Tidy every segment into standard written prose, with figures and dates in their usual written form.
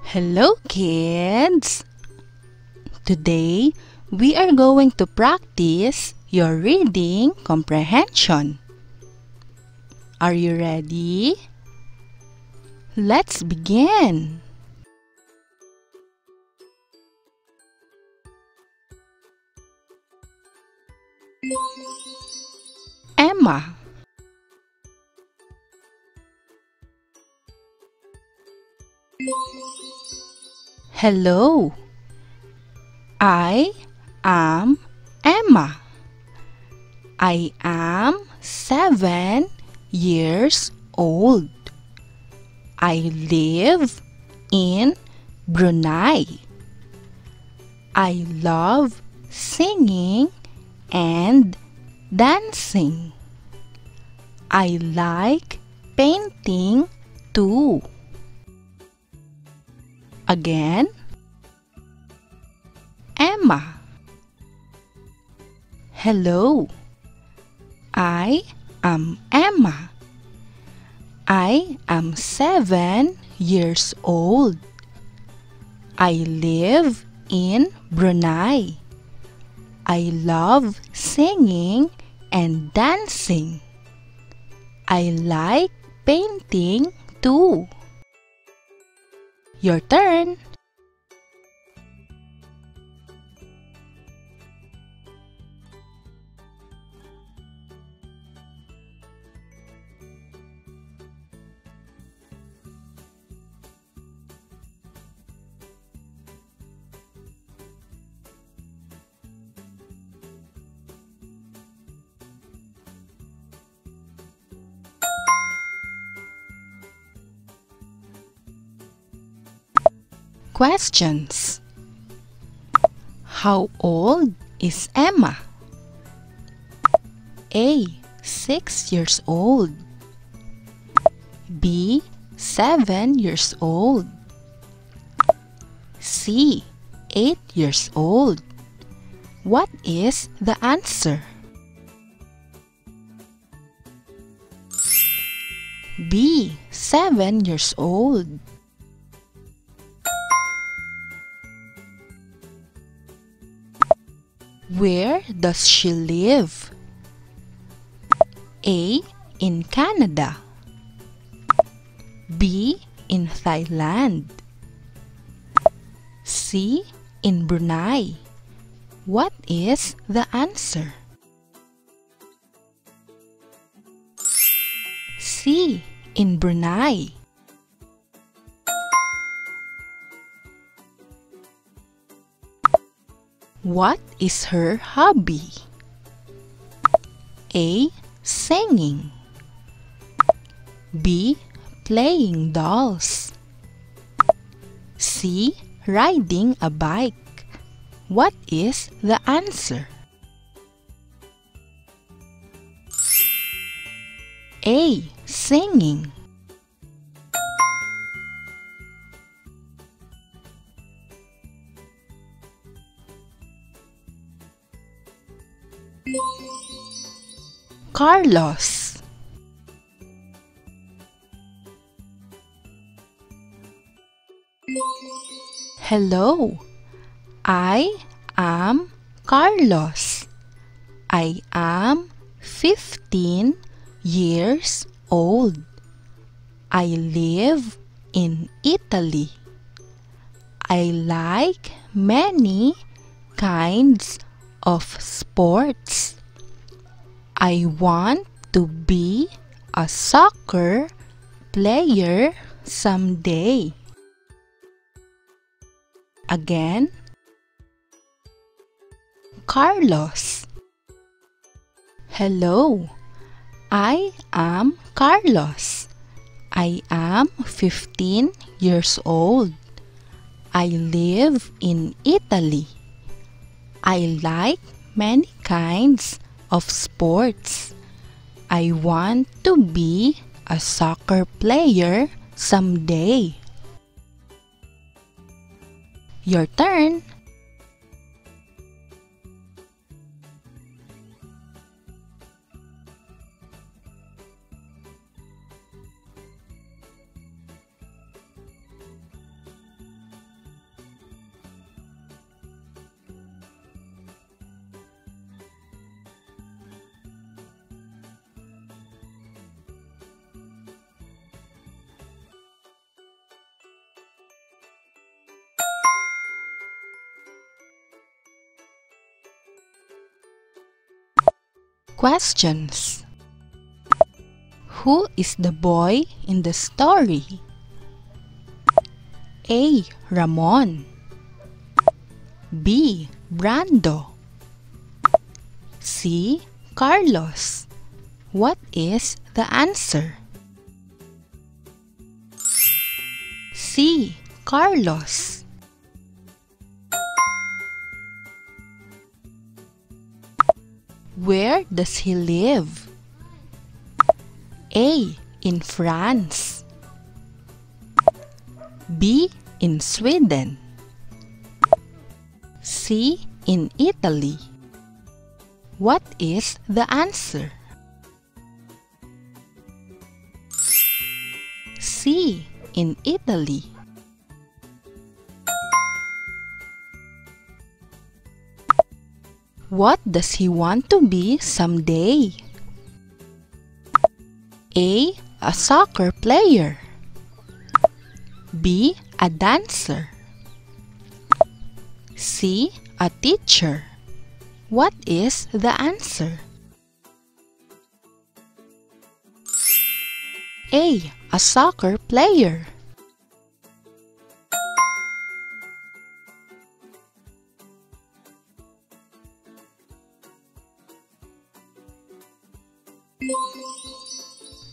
Hello, kids! Today, we are going to practice your reading comprehension. Are you ready? Let's begin! Emma. Hello. I am Emma. I am 7 years old. I live in Brunei. I love singing and dancing. I like painting too. Again, Emma. Hello. I am Emma. I am 7 years old. I live in Brunei. I love singing and dancing. I like painting too. Your turn. Questions. How old is Emma? A. 6 years old. B. 7 years old. C. 8 years old. What is the answer? B. 7 years old. Where does she live? A. In Canada. B. In Thailand. C. In Brunei. What is the answer? C. In Brunei. What is her hobby? A. Singing. B. Playing dolls. C. Riding a bike. What is the answer? A. Singing. Carlos. Hello. I am Carlos. I am 15 years old. I live in Italy. I like many kinds of sports. I want to be a soccer player someday. Again, Carlos. Hello, I am Carlos. I am 15 years old. I live in Italy. I like many kinds of sports. I want to be a soccer player someday. Your turn. Questions. Who is the boy in the story? A. Ramon. B. Brando. C. Carlos. What is the answer? C. Carlos. Where does he live? A. In France. B. In Sweden. C. In Italy. What is the answer? C. In Italy. What does he want to be someday? A. A soccer player. B. A dancer. C. A teacher. What is the answer? A. A soccer player.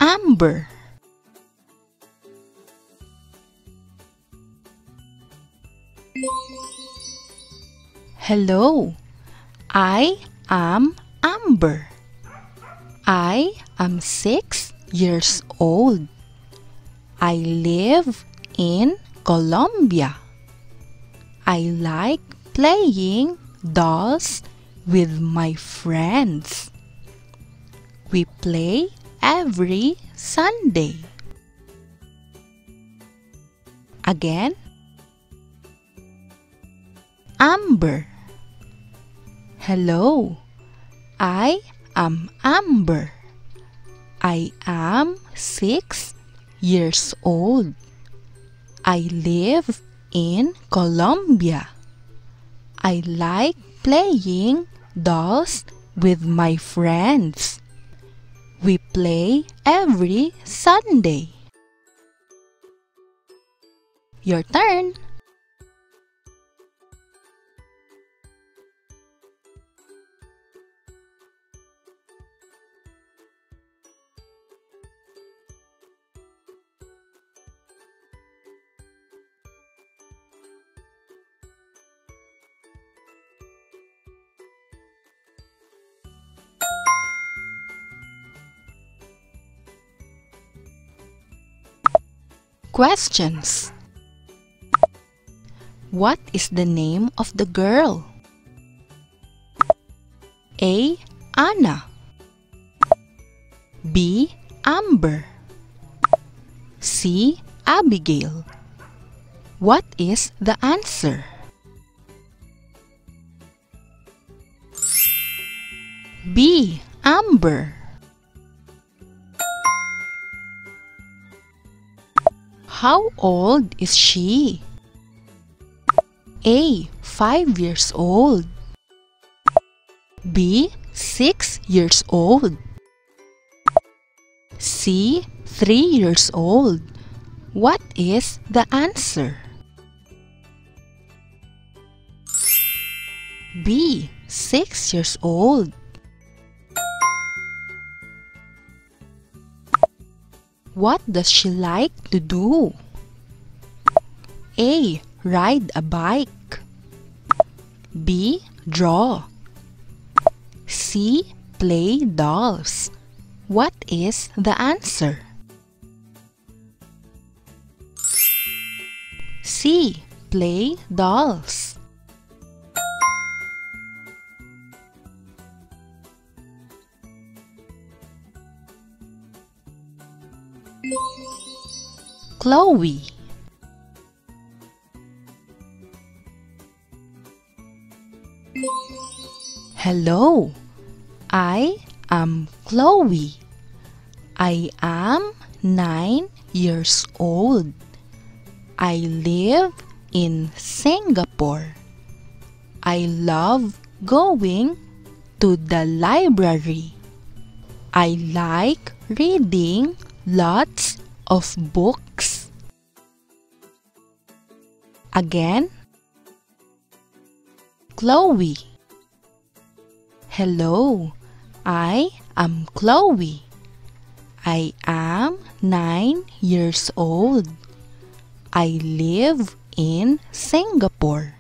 Amber. Hello, I am Amber. I am 6 years old. I live in Colombia. I like playing dolls with my friends. We play every Sunday. Again, Amber. Hello, I am Amber. I am 6 years old. I live in Colombia. I like playing dolls with my friends. We play every Sunday. Your turn. Questions. What is the name of the girl? A. Anna. B. Amber. C. Abigail. What is the answer? B. Amber. How old is she? A. 5 years old. B. 6 years old. C. 3 years old. What is the answer? B. 6 years old. What does she like to do? A. Ride a bike. B. Draw. C. Play dolls. What is the answer? C. Play dolls. Chloe. Hello, I am Chloe. I am 9 years old. I live in Singapore. I love going to the library. I like reading lots of books. Again, Chloe. Hello, I am Chloe. I am 9 years old. I live in Singapore.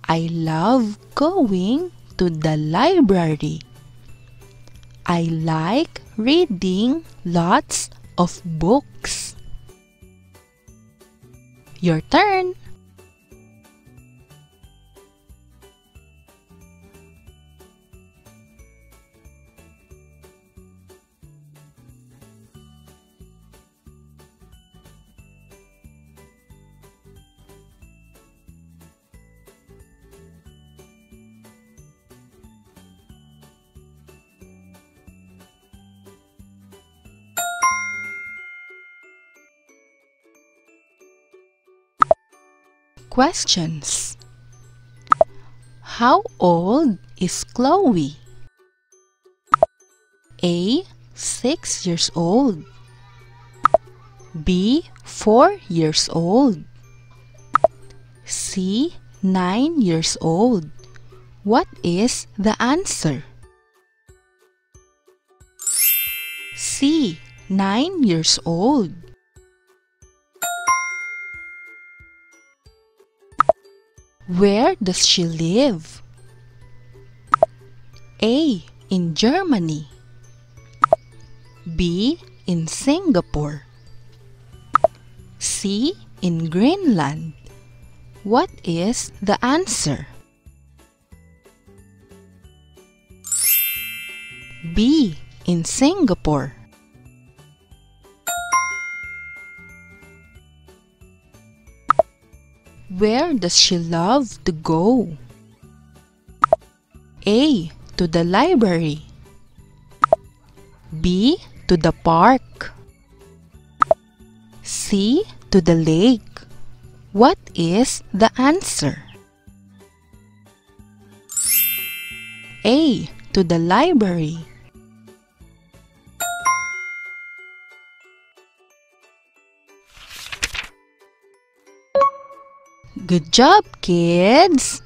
I love going to the library. I like reading lots of books. Your turn. Questions. How old is Chloe? A. 6 years old. B. 4 years old. C. 9 years old. What is the answer? C. 9 years old. Where does she live? A. In Germany. B. In Singapore. C. In Greenland. What is the answer? B. In Singapore. Where does she love to go? A. To the library. B. To the park. C. To the lake. What is the answer? A. To the library. Good job, kids!